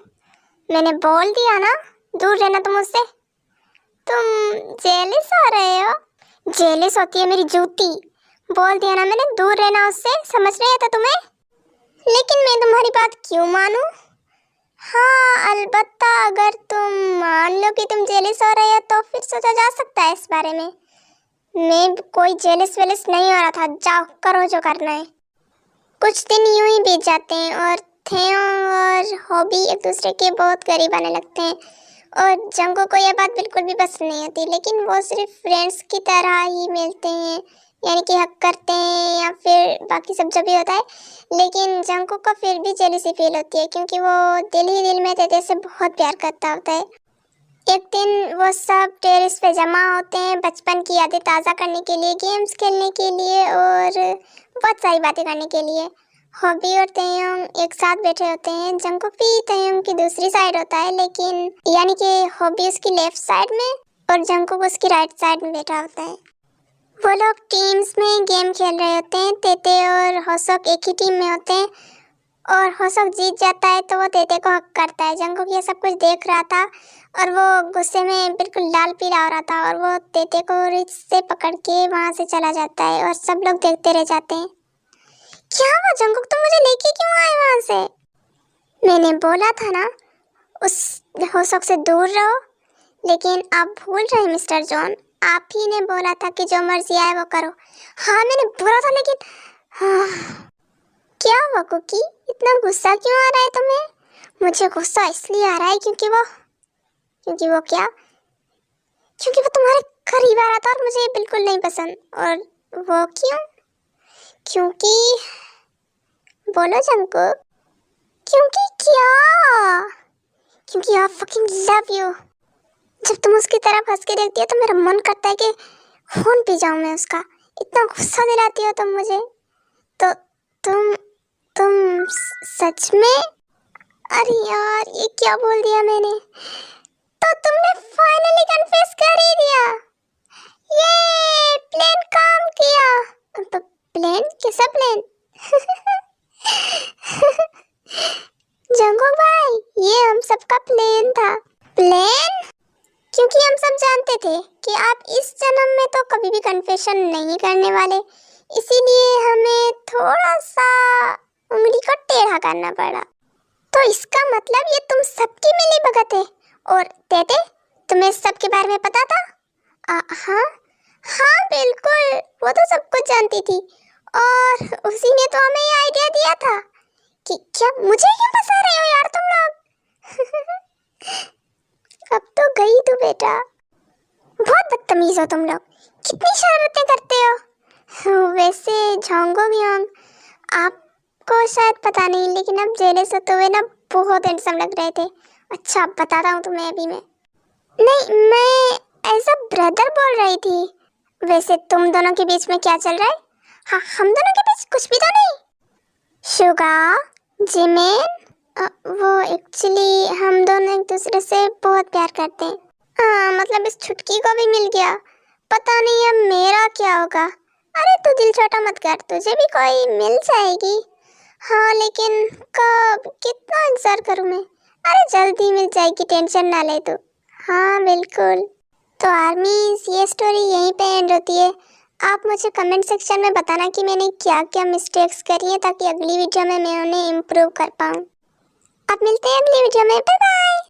मैंने बोल दिया ना, दूर रहना तुम उससे। तुम जेलिस हो रहे हो? जेलिस होती है मेरी जूती। बोल दिया ना मैंने, दूर रहना उससे, समझ नहीं आता तुम्हें? लेकिन मैं तुम्हारी बात क्यों मानूं? हाँ अलबत्ता, अगर तुम मान लो कि तुम जेलिस हो रहे हो तो फिर सोचा जा सकता है इस बारे में। मैं कोई जेलिस वेलिस नहीं हो रहा था, जाओ करो जो करना है। कुछ दिन यूं ही बीत जाते हैं और थेओ और हॉबी एक दूसरे के बहुत करीब आने लगते हैं, और जंगो को यह बात बिल्कुल भी पसंद नहीं होती, लेकिन वो सिर्फ फ्रेंड्स की तरह ही मिलते हैं, यानी कि हक करते हैं या फिर बाकी सब जो भी होता है। लेकिन जंगो को फिर भी जेलसी फील होती है, क्योंकि वो दिल ही दिल में तेते से बहुत प्यार करता होता है। एक दिन वो सब टेरेस पे जमा होते हैं बचपन की यादें ताज़ा करने के लिए, गेम्स खेलने के लिए और बहुत सारी बातें करने के लिए। हॉबी और तयंग एक साथ बैठे होते हैं। जंगकुक भी तयंग की दूसरी साइड होता है, लेकिन यानी कि हॉबी उसकी लेफ्ट साइड में और जंगकुक उसकी राइट साइड में बैठा होता है। वो लोग टीम्स में गेम खेल रहे होते हैं। तेते और होसोक एक ही टीम में होते हैं और होसोक जीत जाता है तो वो तेते को हक करता है। जंगकुक ये सब कुछ देख रहा था और वो गुस्से में बिल्कुल लाल पीला हो रहा था और वो तेते को रिच से पकड़ के वहाँ से चला जाता है और सब लोग देखते रह जाते हैं। क्या हुआ जंगकुक, तुम मुझे लेके क्यों आए वहाँ से? मैंने बोला था ना उस होसोक से दूर रहो, लेकिन आप भूल रहे मिस्टर जॉन, आप ही ने बोला था कि जो मर्जी आए वो करो। हाँ मैंने बोला था, लेकिन क्या हुआ कुकी, इतना गुस्सा क्यों आ रहा है तुम्हें? मुझे गुस्सा इसलिए आ रहा है क्योंकि वो क्या? क्योंकि वो तुम्हारे करीब आ रहा था और मुझे ये बिल्कुल नहीं पसंद। और वो क्यों? क्योंकि बोलो जंगकुक, क्योंकि क्या? क्योंकि आई फकिंग लव यू। जब तुम उसकी तरफ हंस के देखती हो तो मेरा मन करता है कि खून पी जाऊं मैं उसका। इतना गुस्सा दिलाती हो तुम मुझे। तो तुम सच में? अरे यार ये क्या बोल दिया मैंने? तो तुमने फाइनली कन्फेस कर ही दिया। ये प्लान काम किया। तो प्लान? कैसा प्लान? जंगकुक भाई, ये हम सबका प्लान था। प्लान? क्योंकि हम सब जानते थे कि आप इस जन्म में तो कभी भी कन्फेशन नहीं करने वाले, इसीलिए हमें थोड़ा सा उंगली को टेढ़ा करना पड़ा। तो इसका मतलब ये तुम सबकी मिली भगत है। और तेते, तुम्हें सबके बारे में पता था? हाँ बिल्कुल, वो तो सब कुछ जानती थी और उसी ने तो हमें ये आइडिया दिया था कि क्या मुझे क्यों फंसा रहे हो यार तुम लोग? अब तो गई तू बेटा। बहुत बदतमीज हो तुम लोग, कितनी शरारतें करते हो। वैसे झांगोक, आपको शायद पता नहीं, लेकिन अब जेलस होते हुए ना बहुत हैंडसम लग रहे थे। अच्छा बताता हूँ तुम्हें अभी मैं। नहीं, मैं एज अ ब्रदर बोल रही थी। वैसे तुम दोनों के बीच में क्या चल रहा है? हाँ, हम दोनों के बीच कुछ भी तो नहीं। शुगा, जिमिन, वो एक्चुअली हम दोनों एक दूसरे से बहुत प्यार करते हैं। मतलब इस छुटकी को भी मिल गया। पता नहीं अब मेरा क्या होगा। अरे तू दिल छोटा मत कर, तुझे भी कोई मिल जाएगी। हाँ लेकिन कब, कितना इंतजार करूँ मैं? अरे जल्दी मिल जाएगी, टेंशन ना ले तू। हाँ बिल्कुल। तो आर्मीज, ये स्टोरी यहीं पे एंड होती है। आप मुझे कमेंट सेक्शन में बताना कि मैंने क्या क्या मिस्टेक्स करी हैं ताकि अगली वीडियो में मैं उन्हें इम्प्रूव कर पाऊँ। अब मिलते हैं अगली वीडियो में, बाय बाय।